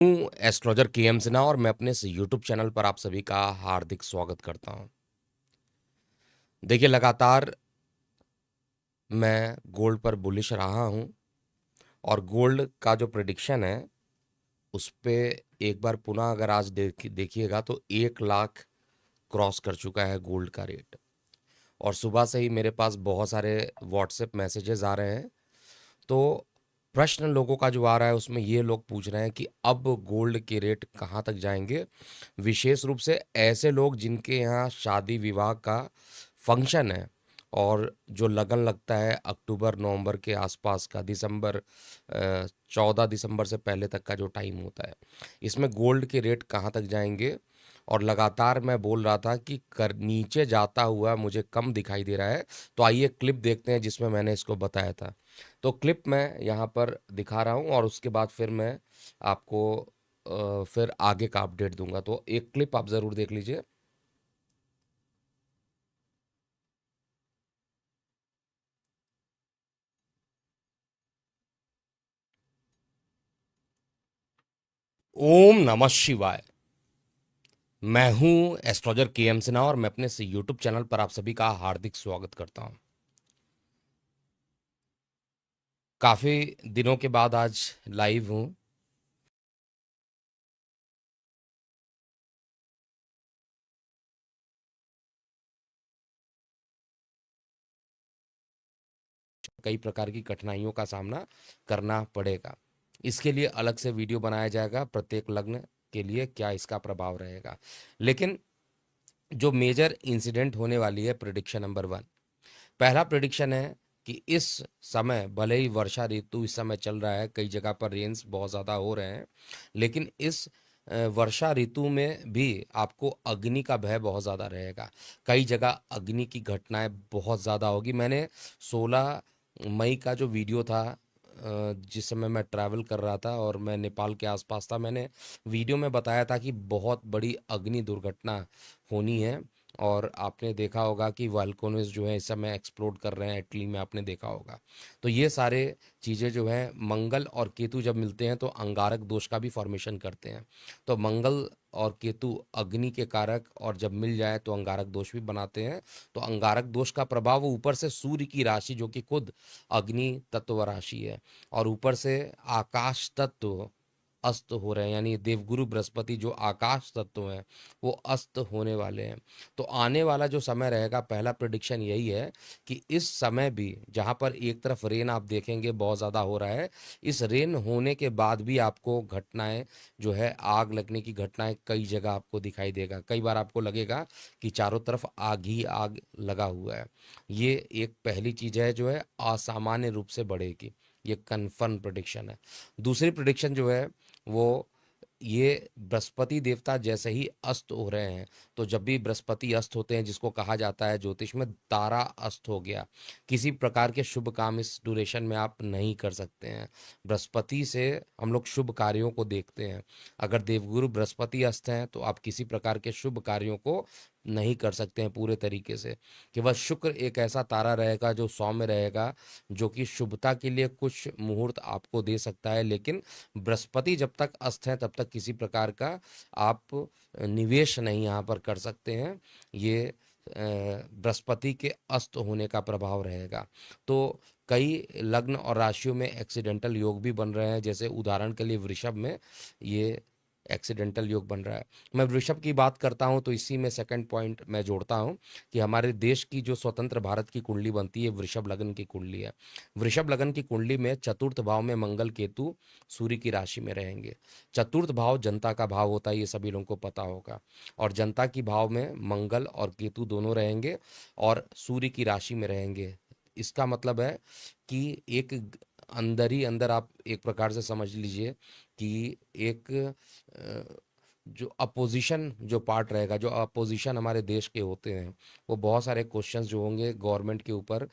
हूँ एस्ट्रोलजर केएम सिन्हा और मैं अपने इस यूट्यूब चैनल पर आप सभी का हार्दिक स्वागत करता हूँ। देखिए लगातार मैं गोल्ड पर बुलिश रहा हूँ और गोल्ड का जो प्रेडिक्शन है उस पे एक बार पुनः अगर आज देखिएगा तो 1 लाख क्रॉस कर चुका है गोल्ड का रेट। और सुबह से ही मेरे पास बहुत सारे व्हाट्सएप मैसेजेस आ रहे हैं। तो प्रश्न लोगों का जो आ रहा है उसमें ये लोग पूछ रहे हैं कि अब गोल्ड के रेट कहाँ तक जाएंगे। विशेष रूप से ऐसे लोग जिनके यहाँ शादी विवाह का फंक्शन है और जो लगन लगता है अक्टूबर नवंबर के आसपास का, दिसंबर 14 दिसंबर से पहले तक का जो टाइम होता है, इसमें गोल्ड के रेट कहाँ तक जाएंगे। और लगातार मैं बोल रहा था कि कर नीचे जाता हुआ मुझे कम दिखाई दे रहा है। तो आइए क्लिप देखते हैं जिसमें मैंने इसको बताया था। तो क्लिप मैं यहाँ पर दिखा रहा हूँ और उसके बाद फिर मैं आपको फिर आगे का अपडेट दूंगा। तो एक क्लिप आप ज़रूर देख लीजिए। ओम नमः शिवाय। मैं हूँ एस्ट्रोलजर केएम सिन्हा और मैं अपने इस यूट्यूब चैनल पर आप सभी का हार्दिक स्वागत करता हूँ। काफ़ी दिनों के बाद आज लाइव हूँ। कई प्रकार की कठिनाइयों का सामना करना पड़ेगा। इसके लिए अलग से वीडियो बनाया जाएगा, प्रत्येक लग्न के लिए क्या इसका प्रभाव रहेगा। लेकिन जो मेजर इंसिडेंट होने वाली है, प्रिडिक्शन नंबर 1। पहला प्रिडिक्शन है कि इस समय भले ही वर्षा ऋतु इस समय चल रहा है, कई जगह पर रेन्स बहुत ज़्यादा हो रहे हैं, लेकिन इस वर्षा ऋतु में भी आपको अग्नि का भय बहुत ज़्यादा रहेगा। कई जगह अग्नि की घटनाएं बहुत ज़्यादा होगी। मैंने 16 मई का जो वीडियो था, जिस समय मैं ट्रैवल कर रहा था और मैं नेपाल के आसपास था, मैंने वीडियो में बताया था कि बहुत बड़ी अग्नि दुर्घटना होनी है। और आपने देखा होगा कि वल्केनोज जो है इस समय एक्सप्लोड कर रहे हैं, इटली में आपने देखा होगा। तो ये सारे चीज़ें जो है, मंगल और केतु जब मिलते हैं तो अंगारक दोष का भी फॉर्मेशन करते हैं। तो मंगल और केतु अग्नि के कारक और जब मिल जाए तो अंगारक दोष भी बनाते हैं। तो अंगारक दोष का प्रभाव ऊपर से सूर्य की राशि जो कि खुद अग्नि तत्व राशि है, और ऊपर से आकाश तत्व अस्त हो रहे हैं, यानी देवगुरु बृहस्पति जो आकाश तत्व हैं वो अस्त होने वाले हैं। तो आने वाला जो समय रहेगा, पहला प्रिडिक्शन यही है कि इस समय भी जहाँ पर एक तरफ रेन आप देखेंगे बहुत ज़्यादा हो रहा है, इस रेन होने के बाद भी आपको घटनाएं जो है, आग लगने की घटनाएं कई जगह आपको दिखाई देगा। कई बार आपको लगेगा कि चारों तरफ आग ही आग लगा हुआ है। ये एक पहली चीज़ है जो है असामान्य रूप से बढ़ेगी। ये कन्फर्म प्रिडिक्शन है। दूसरी प्रिडिक्शन जो है वो ये बृहस्पति देवता जैसे ही अस्त हो रहे हैं, तो जब भी बृहस्पति अस्त होते हैं, जिसको कहा जाता है ज्योतिष में तारा अस्त हो गया, किसी प्रकार के शुभ काम इस ड्यूरेशन में आप नहीं कर सकते हैं। बृहस्पति से हम लोग शुभ कार्यों को देखते हैं। अगर देवगुरु बृहस्पति अस्त हैं तो आप किसी प्रकार के शुभ कार्यों को नहीं कर सकते हैं पूरे तरीके से। केवल शुक्र एक ऐसा तारा रहेगा जो सौम्य रहेगा, जो कि शुभता के लिए कुछ मुहूर्त आपको दे सकता है। लेकिन बृहस्पति जब तक अस्त है तब तक किसी प्रकार का आप निवेश नहीं यहाँ पर कर सकते हैं। ये बृहस्पति के अस्त होने का प्रभाव रहेगा। तो कई लग्न और राशियों में एक्सीडेंटल योग भी बन रहे हैं, जैसे उदाहरण के लिए वृषभ में ये एक्सीडेंटल योग बन रहा है। मैं वृषभ की बात करता हूं तो इसी में सेकंड पॉइंट मैं जोड़ता हूं कि हमारे देश की जो स्वतंत्र भारत की कुंडली बनती है, वृषभ लग्न की कुंडली है। वृषभ लग्न की कुंडली में चतुर्थ भाव में मंगल केतु सूर्य की राशि में रहेंगे। चतुर्थ भाव जनता का भाव होता है, ये सभी लोगों को पता होगा। और जनता की भाव में मंगल और केतु दोनों रहेंगे और सूर्य की राशि में रहेंगे। इसका मतलब है कि एक अंदर ही अंदर आप एक प्रकार से समझ लीजिए कि एक जो अपोजिशन जो पार्ट रहेगा, जो अपोजिशन हमारे देश के होते हैं, वो बहुत सारे क्वेश्चंस जो होंगे गवर्नमेंट के ऊपर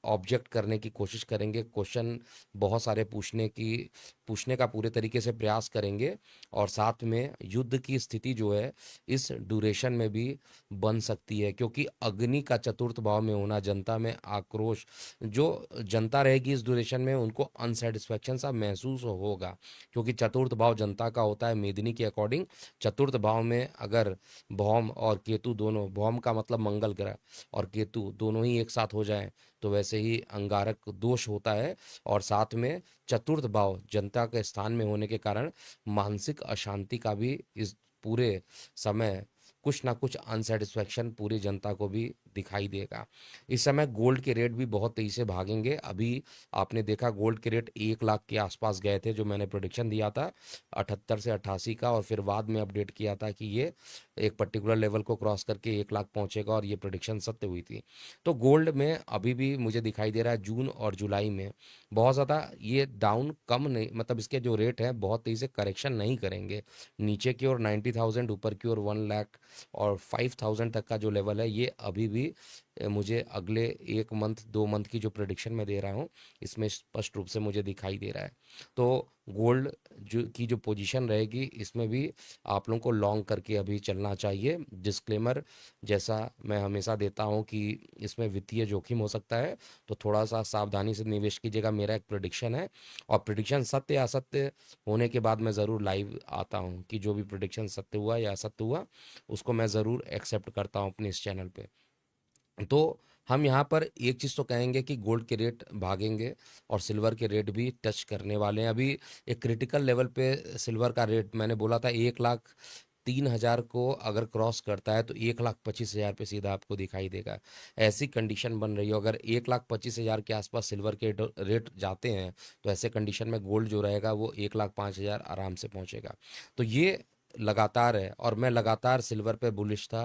ऑब्जेक्ट करने की कोशिश करेंगे, क्वेश्चन बहुत सारे पूछने का पूरे तरीके से प्रयास करेंगे। और साथ में युद्ध की स्थिति जो है इस ड्यूरेशन में भी बन सकती है, क्योंकि अग्नि का चतुर्थ भाव में होना, जनता में आक्रोश, जो जनता रहेगी इस ड्यूरेशन में उनको अनसेटिस्फैक्शन सा महसूस होगा, क्योंकि चतुर्थ भाव जनता का होता है मेदिनी के अकॉर्डिंग। चतुर्थ भाव में अगर भौम और केतु दोनों, भौम का मतलब मंगल ग्रह और केतु दोनों ही एक साथ हो जाएं तो वैसे ही अंगारक दोष होता है। और साथ में चतुर्थ भाव जनता के स्थान में होने के कारण मानसिक अशांति का भी इस पूरे समय कुछ ना कुछ अनसेटिस्फैक्शन पूरी जनता को भी दिखाई देगा। इस समय गोल्ड के रेट भी बहुत तेजी से भागेंगे। अभी आपने देखा गोल्ड के रेट 1 लाख के आसपास गए थे, जो मैंने प्रोडिक्शन दिया था 78 से 88 का, और फिर बाद में अपडेट किया था कि ये एक पर्टिकुलर लेवल को क्रॉस करके 1 लाख पहुंचेगा, और ये प्रोडिक्शन सत्य हुई थी। तो गोल्ड में अभी भी मुझे दिखाई दे रहा है जून और जुलाई में बहुत ज़्यादा ये डाउन कम नहीं, मतलब इसके जो रेट है बहुत तेज़ी से करेक्शन नहीं करेंगे। नीचे की ओर 90,000, ऊपर की ओर 1 लाख और 5,000 तक का जो लेवल है ये अभी भी मुझे अगले 1 मंथ 2 मंथ की जो प्रेडिक्शन मैं दे रहा हूँ इसमें स्पष्ट रूप से मुझे दिखाई दे रहा है। तो गोल्ड जो पोजीशन रहेगी इसमें भी आप लोगों को लॉन्ग करके अभी चलना चाहिए। डिस्क्लेमर जैसा मैं हमेशा देता हूँ कि इसमें वित्तीय जोखिम हो सकता है, तो थोड़ा सा सावधानी से निवेश कीजिएगा। मेरा एक प्रेडिक्शन है, और प्रेडिक्शन सत्य या असत्य होने के बाद मैं ज़रूर लाइव आता हूँ कि जो भी प्रेडिक्शन सत्य हुआ या असत्य हुआ उसको मैं ज़रूर एक्सेप्ट करता हूँ अपने इस चैनल पे। तो हम यहाँ पर एक चीज़ तो कहेंगे कि गोल्ड के रेट भागेंगे और सिल्वर के रेट भी टच करने वाले हैं। अभी एक क्रिटिकल लेवल पे सिल्वर का रेट मैंने बोला था 1,03,000 को अगर क्रॉस करता है तो 1,25,000 पे सीधा आपको दिखाई देगा। ऐसी कंडीशन बन रही हो, अगर 1,25,000 के आसपास सिल्वर के रेट जाते हैं तो ऐसे कंडीशन में गोल्ड जो रहेगा वो 1,05,000 आराम से पहुंचेगा। तो ये लगातार है, और मैं लगातार सिल्वर पे बुलिश था।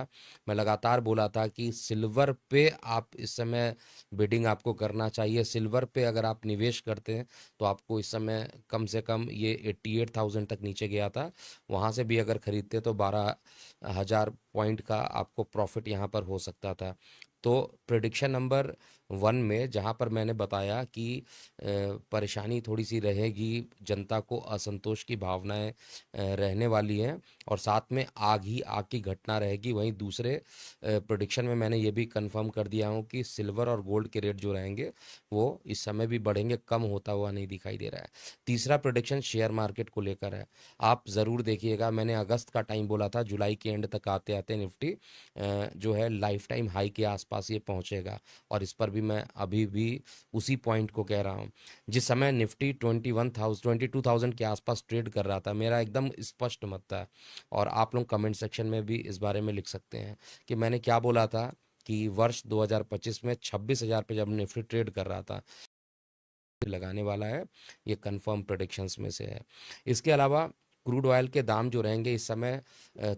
मैं लगातार बोला था कि सिल्वर पे आप इस समय बिडिंग आपको करना चाहिए। सिल्वर पे अगर आप निवेश करते हैं तो आपको इस समय कम से कम ये 88,000 तक नीचे गया था, वहाँ से भी अगर खरीदते तो 12,000 पॉइंट का आपको प्रॉफिट यहाँ पर हो सकता था। तो प्रेडिक्शन नंबर 1 में जहाँ पर मैंने बताया कि परेशानी थोड़ी सी रहेगी, जनता को असंतोष की भावनाएं रहने वाली हैं, और साथ में आग ही आग की घटना रहेगी। वहीं दूसरे प्रेडिक्शन में मैंने ये भी कंफर्म कर दिया हूँ कि सिल्वर और गोल्ड के रेट जो रहेंगे वो इस समय भी बढ़ेंगे, कम होता हुआ नहीं दिखाई दे रहा है। तीसरा प्रेडिक्शन शेयर मार्केट को लेकर है। आप ज़रूर देखिएगा, मैंने अगस्त का टाइम बोला था, जुलाई के एंड तक आते आते निफ्टी जो है लाइफ टाइम हाई के आसपास ये पहुंचेगा, और इस पर भी मैं अभी भी उसी पॉइंट को कह रहा हूँ। जिस समय निफ्टी 22,000 के आसपास ट्रेड कर रहा था, मेरा एकदम स्पष्ट मत था, और आप लोग कमेंट सेक्शन में भी इस बारे में लिख सकते हैं कि मैंने क्या बोला था कि वर्ष 2025 में 26,000 पे जब निफ्टी ट्रेड कर रहा था लगाने वाला है। ये कंफर्म प्रेडिक्शंस में से है। इसके अलावा क्रूड ऑयल के दाम जो रहेंगे इस समय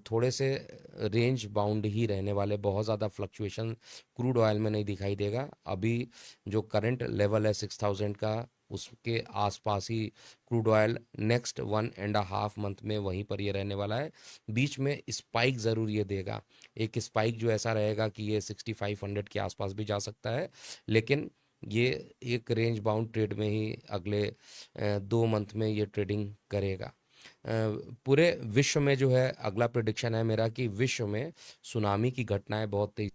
थोड़े से रेंज बाउंड ही रहने वाले, बहुत ज़्यादा फ्लक्चुएशन क्रूड ऑयल में नहीं दिखाई देगा। अभी जो करंट लेवल है 6,000 का, उसके आसपास ही क्रूड ऑयल नेक्स्ट 1.5 मंथ में वहीं पर ये रहने वाला है। बीच में स्पाइक ज़रूर ये देगा, एक स्पाइक जो ऐसा रहेगा कि ये 6,500 के आसपास भी जा सकता है, लेकिन ये एक रेंज बाउंड ट्रेड में ही अगले 2 मंथ में ये ट्रेडिंग करेगा। पूरे विश्व में जो है अगला प्रिडिक्शन है मेरा कि विश्व में सुनामी की घटनाएं बहुत तेज।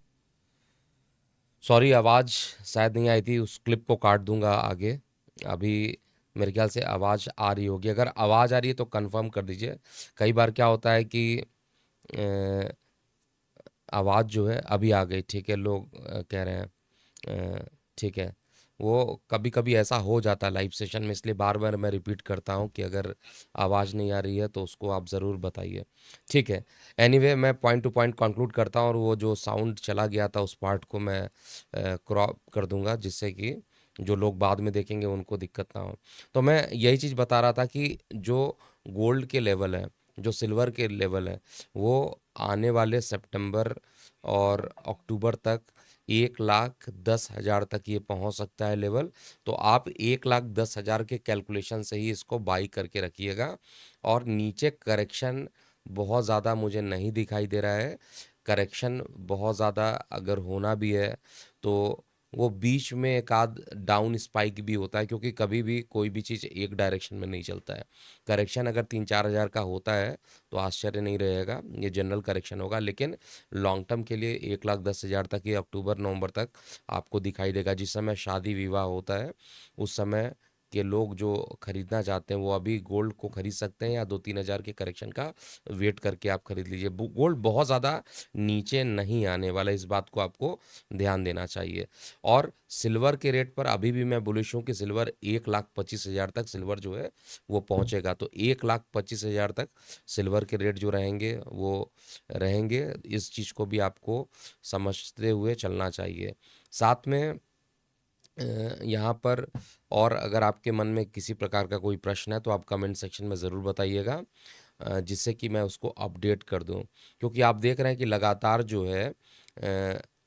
सॉरी, आवाज़ शायद नहीं आई थी, उस क्लिप को काट दूंगा आगे। अभी मेरे ख्याल से आवाज़ आ रही होगी, अगर आवाज़ आ रही है तो कंफर्म कर दीजिए। कई बार क्या होता है कि अ, आवाज़ जो है अभी आ गई, ठीक है, लोग कह रहे हैं ठीक है। वो कभी कभी ऐसा हो जाता है लाइव सेशन में, इसलिए बार बार मैं रिपीट करता हूँ कि अगर आवाज़ नहीं आ रही है तो उसको आप ज़रूर बताइए, ठीक है। एनीवे, मैं पॉइंट टू पॉइंट कंक्लूड करता हूँ, और वो जो साउंड चला गया था उस पार्ट को मैं क्रॉप कर दूंगा, जिससे कि जो लोग बाद में देखेंगे उनको दिक्कत ना हो। तो मैं यही चीज़ बता रहा था कि जो गोल्ड के लेवल है, जो सिल्वर के लेवल है, वो आने वाले सितंबर और अक्टूबर तक 1,10,000 तक ये पहुंच सकता है लेवल। तो आप 1,10,000 के कैलकुलेशन से ही इसको बाई करके रखिएगा, और नीचे करेक्शन बहुत ज़्यादा मुझे नहीं दिखाई दे रहा है। करेक्शन बहुत ज़्यादा अगर होना भी है तो वो बीच में एक आध डाउन स्पाइक भी होता है, क्योंकि कभी भी कोई भी चीज़ एक डायरेक्शन में नहीं चलता है। करेक्शन अगर 3-4 हज़ार का होता है तो आश्चर्य नहीं रहेगा, ये जनरल करेक्शन होगा। लेकिन लॉन्ग टर्म के लिए 1,10,000 तक, ये अक्टूबर नवंबर तक आपको दिखाई देगा। जिस समय शादी विवाह होता है उस समय के लोग जो खरीदना चाहते हैं वो अभी गोल्ड को खरीद सकते हैं, या 2-3 हज़ार के करेक्शन का वेट करके आप खरीद लीजिए। गोल्ड बहुत ज़्यादा नीचे नहीं आने वाला, इस बात को आपको ध्यान देना चाहिए। और सिल्वर के रेट पर अभी भी मैं बुलिश हूँ कि सिल्वर 1,25,000 तक सिल्वर जो है वो पहुंचेगा। तो 1,25,000 तक सिल्वर के रेट जो रहेंगे वो रहेंगे। इस चीज़ को भी आपको समझते हुए चलना चाहिए। साथ में यहाँ पर और अगर आपके मन में किसी प्रकार का कोई प्रश्न है तो आप कमेंट सेक्शन में ज़रूर बताइएगा, जिससे कि मैं उसको अपडेट कर दूँ। क्योंकि आप देख रहे हैं कि लगातार जो है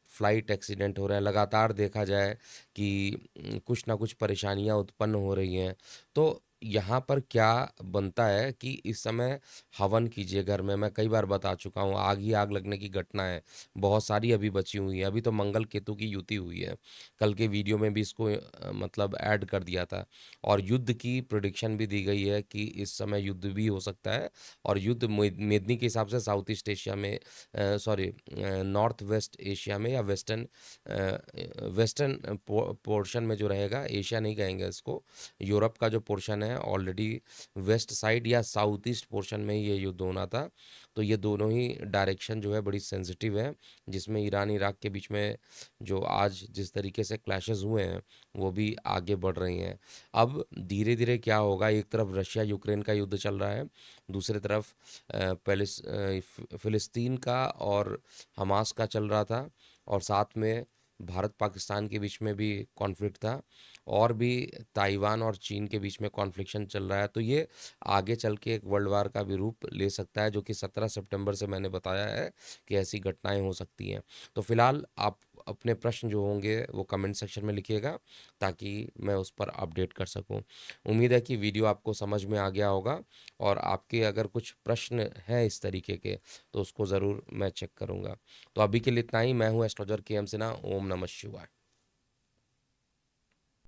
फ्लाइट एक्सीडेंट हो रहे हैं, लगातार देखा जाए कि कुछ ना कुछ परेशानियाँ उत्पन्न हो रही हैं। तो यहाँ पर क्या बनता है कि इस समय हवन कीजिए घर में। मैं कई बार बता चुका हूँ, आग ही आग लगने की घटनाएँ बहुत सारी अभी बची हुई हैं। अभी तो मंगल केतु की युति हुई है, कल के वीडियो में भी इसको मतलब ऐड कर दिया था। और युद्ध की प्रिडिक्शन भी दी गई है कि इस समय युद्ध भी हो सकता है। और युद्ध मेदनी के हिसाब से साउथ ईस्ट एशिया में, सॉरी, नॉर्थ वेस्ट एशिया में, या वेस्टर्न वेस्टर्न पोर्शन में जो रहेगा, एशिया नहीं कहेंगे इसको, यूरोप का जो पोर्शन है ऑलरेडी वेस्ट साइड या साउथ ईस्ट पोर्शन में ही ये युद्ध होना था। तो ये दोनों ही डायरेक्शन जो है बड़ी सेंसिटिव है, जिसमें ईरान इराक के बीच में जो आज जिस तरीके से क्लैशेस हुए हैं वो भी आगे बढ़ रही हैं। अब धीरे धीरे क्या होगा, एक तरफ रशिया यूक्रेन का युद्ध चल रहा है, दूसरी तरफ फिलिस्तीन का और हमास का चल रहा था, और साथ में भारत पाकिस्तान के बीच में भी कॉन्फ्लिक्ट था, और भी ताइवान और चीन के बीच में कॉन्फ्लिक्शन चल रहा है। तो ये आगे चल के एक वर्ल्ड वार का भी रूप ले सकता है, जो कि 17 सितंबर से मैंने बताया है कि ऐसी घटनाएं हो सकती हैं। तो फिलहाल आप अपने प्रश्न जो होंगे वो कमेंट सेक्शन में लिखिएगा, ताकि मैं उस पर अपडेट कर सकूं। उम्मीद है कि वीडियो आपको समझ में आ गया होगा, और आपके अगर कुछ प्रश्न हैं इस तरीके के तो उसको ज़रूर मैं चेक करूंगा। तो अभी के लिए इतना ही। मैं हूं एस्ट्रोलॉजर के एम सिन्हा। ओम नमः शिवाय।